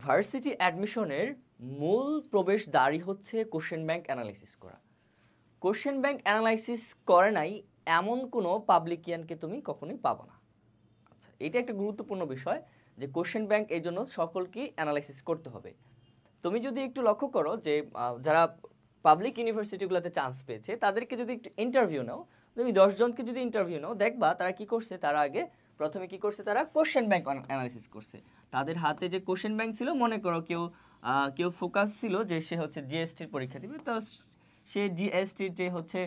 Varsity অ্যাডমিশনের মূল প্রবেশদ্বারই হচ্ছে কোশ্চেন ব্যাংক অ্যানালাইসিস করা। কোশ্চেন ব্যাংক অ্যানালাইসিস করে নাই এমন কোনো পাবলিকিয়ানকে তুমি কখনোই পাবো না। আচ্ছা, এটা একটা গুরুত্বপূর্ণ বিষয় যে কোশ্চেন ব্যাংক এই জন্য সকলকেই অ্যানালাইসিস করতে হবে। তুমি যদি একটু লক্ষ্য করো যে যারা পাবলিক ইউনিভার্সিটিগুলোতে চান্স পেয়েছে তাদেরকে যদি একটু ইন্টারভিউ নাও, তুমি 10 জনকে যদি ইন্টারভিউ নাও, দেখবা তারা কি করছে, তারা আগে প্রথমে কি করছে, তারা কোশ্চেন ব্যাংক অ্যানালাইসিস করছে। তাদের হাতে যে কোশ্চেন ব্যাংক ছিল, মনে করো কেউ ফোকাস ছিল যে সে হচ্ছে জিএসটির পরীক্ষা দিবে, তো সে জিএসটির যে হচ্ছে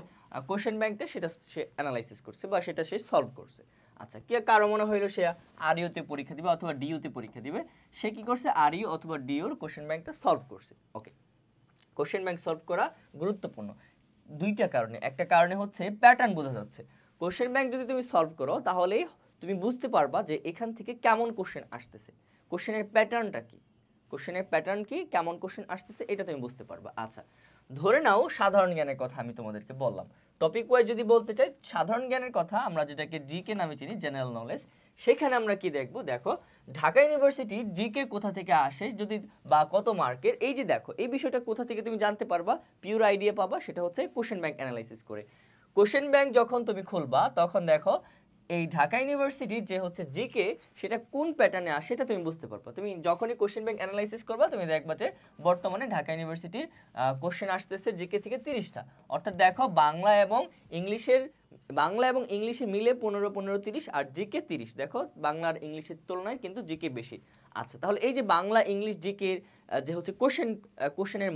কোশ্চেন ব্যাংকটা সেটা সে অ্যানালাইসিস করছে বা সেটা সে সলভ করছে। আচ্ছা, কারো মনে হইলো সে আরইউতে পরীক্ষা দিবে অথবা ডিইউতে পরীক্ষা দিবে, সে কি করছে, আরইউ অথবা ডিইউর কোশ্চেন ব্যাংকটা সলভ করছে। ওকে, কোশ্চেন ব্যাংক সলভ করা গুরুত্বপূর্ণ দুইটা কারণে। একটা কারণে হচ্ছে প্যাটার্ন বোঝা যাচ্ছে। কোশ্চেন ব্যাংক যদি তুমি সলভ করো তাহলে তুমি বুঝতে পারবা যে এখান থেকে কেমন কোশ্চেন আসতেছে, কোশ্চেনের প্যাটার্নটা কি, কোশ্চেনের প্যাটার্ন কি, কেমন কোশ্চেন আসতেছে, এটা তুমি বুঝতে পারবা। আচ্ছা, ধরে নাও সাধারণ জ্ঞানের কথা আমি তোমাদেরকে বললাম। টপিক ওয়াইজ যদি বলতে চাই, সাধারণ জ্ঞানের কথা আমরা যেটাকে জিকে নামে চিনি, জেনারেল নলেজ, সেখানে আমরা কি দেখব, দেখো ঢাকা ইউনিভার্সিটি জিকে কোথা থেকে আসে যদি বা কত মার্কের, এই যে দেখো এই বিষয়টা কোথা থেকে তুমি জানতে পারবা, পিওর আইডিয়া পাবা, সেটা হচ্ছে কোশ্চেন ব্যাংক অ্যানালাইসিস করে। কোশ্চেন ব্যাংক যখন তুমি খুলবা তখন দেখো এই ঢাকা ইউনিভার্সিটির যে হচ্ছে জিকে সেটা কোন প্যাটার্নে আসে সেটা তুমি বুঝতে পারবা। তুমি যখনই কোশ্চেন ব্যাংক অ্যানালাইসিস করবা তুমি দেখবা যে বর্তমানে ঢাকা ইউনিভার্সিটির কোশ্চেন আসতেছে জিকে থেকে 30টা। অর্থাৎ দেখো বাংলা এবং ইংলিশে মিলে 15-15-30 আর জিকে 30। দেখো বাংলা আর ইংলিশের তুলনায় কিন্তু জিকে বেশি। আচ্ছা, তাহলে এই যে বাংলা ইংলিশ জিকে যে হচ্ছে কোশ্চেনের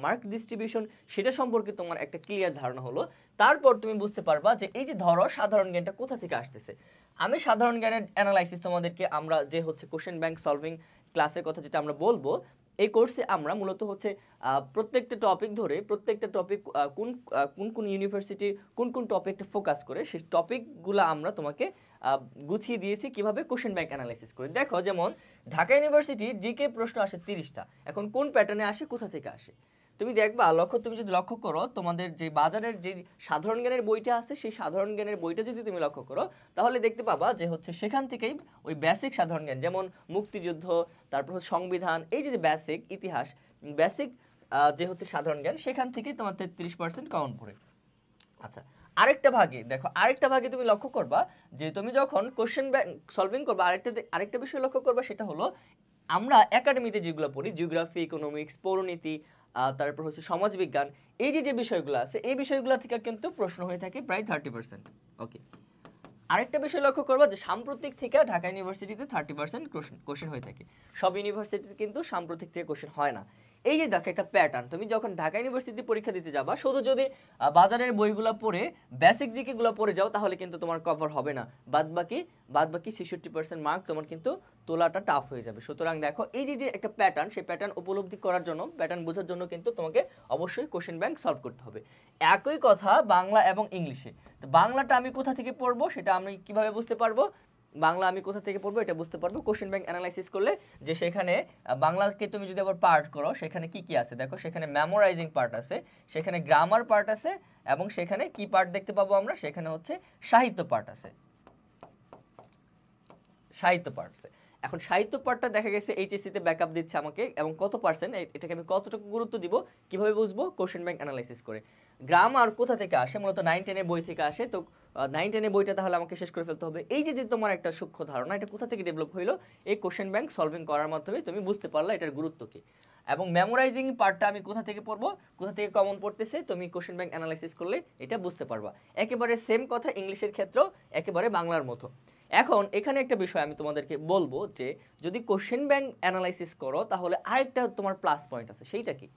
মার্ক ডিস্ট্রিবিউশন সেটা সম্পর্কে তোমার একটা ক্লিয়ার ধারণা হলো। তারপর তুমি বুঝতে পারবা যে এই যে ধরো সাধারণ জ্ঞানটা কোথা থেকে আসতেছে। আমি সাধারণ জ্ঞানের অ্যানালাইসিস তোমাদেরকে আমরা যে হচ্ছে কোশ্চেন ব্যাংক সলভিং ক্লাসের কথা যেটা আমরা বলবো, এই কোর্সে আমরা মূলত হচ্ছে প্রত্যেকটা টপিক ধরে, প্রত্যেকটা টপিক কোন কোন ইউনিভার্সিটির কোন কোন টপিকটা ফোকাস করে সেই টপিকগুলো আমরা তোমাকে গুছিয়ে দিয়েছি কিভাবে কোশ্চেন ব্যাংক অ্যানালাইসিস করে। দেখো যেমন ঢাকা ইউনিভার্সিটির জিকে প্রশ্ন আসে 30টা, এখন কোন প্যাটার্নে আসে, কোথা থেকে আসে তুমি দেখবা। তুমি যদি লক্ষ্য করো তোমাদের যে বাজারের যে সাধারণ জ্ঞানের বইটা আছে সেই সাধারণ জ্ঞানের বইটা যদি তুমি লক্ষ্য করো তাহলে দেখতে পাবা যে হচ্ছে সেখান থেকেই ওই বেসিক সাধারণ জ্ঞান, যেমন মুক্তিযুদ্ধ, তারপর সংবিধান, এই যে বেসিক ইতিহাস, বেসিক যে হচ্ছে সাধারণ জ্ঞান, সেখান থেকেই তোমার 33% কাউন্ট করে। আচ্ছা, আরেকটা ভাগে তুমি লক্ষ্য করবা যে তুমি যখন কোশ্চেন ব্যাংক সলভিং করবা, আরেকটা বিষয় লক্ষ্য করবা, সেটা হলো আমরা একাডেমিতে যেগুলো পড়ি, জিওগ্রাফি, ইকোনমিক্স, পৌরনীতি, তারপর হচ্ছে সমাজবিজ্ঞান, এই যে বিষয়গুলো আছে এই বিষয়গুলো থেকে কিন্তু প্রশ্ন হয়ে থাকে প্রায় 30%। ওকে, আরেকটা বিষয় লক্ষ্য করবা যে সাম্প্রতিক থেকে ঢাকা ইউনিভার্সিটিতে 30% কোশ্চেন হয়ে থাকে। সব ইউনিভার্সিটিতে কিন্তু সাম্প্রতিক থেকে কোশ্চেন হয় না। এই যে দেখো একটা প্যাটার্ন, তুমি যখন ঢাকা ইউনিভার্সিটি পরীক্ষা দিতে যাবা শুধু যদি বাজারের বইগুলো পড়ে বেসিক জিকেগুলো পড়ে যাও তাহলে কিন্তু তোমার কভার হবে না, বাদবাকি 66% মার্ক তোমার কিন্তু তোলাটা টাফ হয়ে যাবে। সুতরাং দেখো এই যে একটা প্যাটার্ন, সেই প্যাটার্ন উপলব্ধি করার জন্য, প্যাটার্ন বোঝার জন্য কিন্তু তোমাকে অবশ্যই কোশ্চেন ব্যাংক সলভ করতে হবে। একই কথা বাংলা এবং ইংলিশে। তো বাংলাটা আমি কোথা থেকে পড়বো সেটা আমি কিভাবে বুঝতে পারবো, বাংলা আমি কোথা থেকে পড়বো এটা বুঝতে পারবো কোশ্চেন ব্যাংক অ্যানালাইসিস করলে। যে সেখানে বাংলাকে তুমি যদি আবার পার্ট করো সেখানে কি কি আছে দেখো, সেখানে মেমোরাইজিং পার্ট আছে, সেখানে গ্রামার পার্ট আছে, এবং সেখানে কি পার্ট দেখতে পাবো আমরা, সেখানে হচ্ছে সাহিত্য পার্ট আছে, সাহিত্য পার্ট আছে। এখন সাহিত্য পার্টটা দেখা গেছে এইচএসসি তে ব্যাকআপ দিচ্ছে আমাকে, এবং কত পার্সেন্ট এটাকে আমি কতটুকু গুরুত্ব দিব কিভাবে বুঝবো, কোশ্চেন ব্যাংক অ্যানালাইসিস করে। গ্রামার কোথা থেকে আসে, মূলত 9-10 এর বই থেকে আসে। তো 9-10 এর বইটা তাহলে আমাকে শেষ করে ফেলতে হবে। এই যে তোমার একটা সূক্ষ্ম ধারণা, এটা কোথা থেকে ডেভেলপ হইলো, এই কোশ্চেন ব্যাংক সলভিং করার মাধ্যমে তুমি বুঝতে পারলা এটার গুরুত্ব কি। এবং মেমোরাইজিং পার্টটা আমি কোথা থেকে পড়বো, কোথা থেকে কমন পড়তেছে, তুমি কোশ্চেন ব্যাংক অ্যানালাইসিস করলে এটা বুঝতে পারবা। একেবারে সেম কথা ইংলিশের ক্ষেত্রেও, একেবারে বাংলার মতো। এখন এখানে একটা বিষয় আমি তোমাদেরকে বলবো যে যদি কোশ্চেন ব্যাংক অ্যানালাইসিস করো তাহলে আরেকটা তোমার প্লাস পয়েন্ট আছে, সেইটা কি,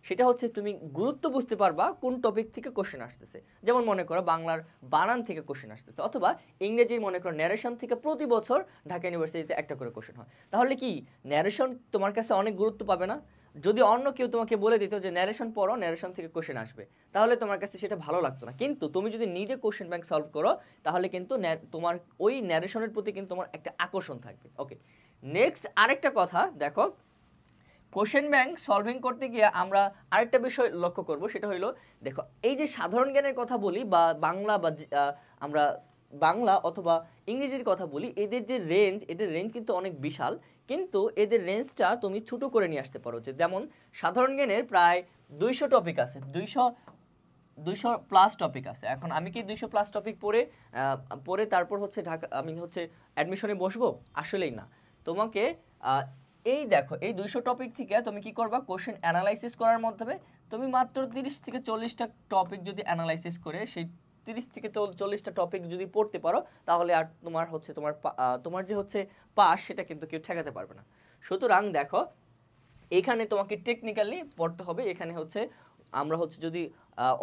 সেটা হচ্ছে তুমি গুরুত্ব বুঝতে পারবা কোন টপিক থেকে কোশ্চেন আসতেছে। যেমন মনে করো বাংলার বানান থেকে কোশ্চেন আসতেছে, অথবা ইংরেজির মনে করো ন্যারেশন থেকে প্রতি বছর ঢাকা ইউনিভার্সিটিতে একটা করে কোশ্চেন হয়। তাহলে কি ন্যারেশন তোমার কাছে অনেক গুরুত্ব পাবে না? যদি অন্য কেউ তোমাকে বলে দিত যে ন্যারেশন পড়ো, ন্যারেশন থেকে কোশ্চেন আসবে, তাহলে তোমার কাছে সেটা ভালো লাগতো না। কিন্তু তুমি যদি নিজে কোশ্চেন ব্যাংক সলভ করো তাহলে কিন্তু তোমার ওই ন্যারেশনের প্রতি কিন্তু তোমার একটা আকর্ষণ থাকবে। ওকে, নেক্সট আরেকটা কথা দেখো, কোশ্চেন ব্যাংক সলভিং করতে গিয়ে আমরা আরেকটা বিষয় লক্ষ্য করব, সেটা হলো দেখো এই যে সাধারণ জ্ঞানের কথা বলি বা বাংলা বা আমরা বাংলা অথবা ইংরেজির কথা বলি, এদের রেঞ্জ কিন্তু অনেক বিশাল, কিন্তু এদের রেঞ্জটা তুমি ছোট করে নিয়ে আসতে পারো। যে যেমন সাধারণ জ্ঞানের প্রায় 200 টপিক আছে, 200 প্লাস টপিক আছে। এখন আমি কি 200 প্লাস টপিক পড়ে তারপর হচ্ছে আমি হচ্ছে অ্যাডমিশনে বসবো? আসলেই না। তোমাকে এই দেখো, এই 200 টপিক থেকে তুমি কি করবা, কোশ্চেন অ্যানালাইসিস করার মাধ্যমে তুমি মাত্র 30 থেকে 40টা টপিক যদি অ্যানালাইসিস করে সেই 30 থেকে 40টা টপিক যদি পড়তে পারো, তাহলে আর তোমার হচ্ছে তোমার যে হচ্ছে পাস, সেটা কিন্তু কেউ ঠেকাতে পারবে না। সুতরাং দেখো, এখানে তোমাকে টেকনিক্যালি পড়তে হবে। এখানে হচ্ছে আমরা হচ্ছে যদি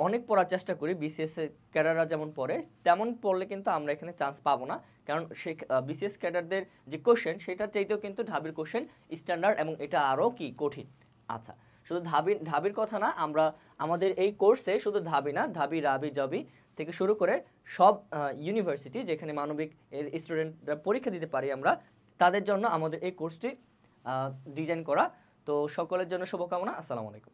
অনেক পড়ার চেষ্টা করি, বিসিএস ক্যাডাররা যেমন পড়ে তেমন পড়লে কিন্তু আমরা এখানে চান্স পাবো না। কারণ সে বিসিএস ক্যাডারদের যে কোশ্চেন, সেটার চাইতেও কিন্তু ঢাবির কোশ্চেন স্ট্যান্ডার্ড এবং এটা আরও কি কঠিন। আচ্ছা, শুধু ঢাবির কথা না, আমরা আমাদের এই কোর্সে শুধু ঢাবি না, ঢাবি, রাবি, জবি থেকে শুরু করে সব ইউনিভার্সিটি যেখানে মানবিক এর স্টুডেন্টরা পরীক্ষা দিতে পারি আমরা, তাদের জন্য আমাদের এই কোর্সটি ডিজাইন করা। তো সকলের জন্য শুভকামনা। আসসালামু আলাইকুম।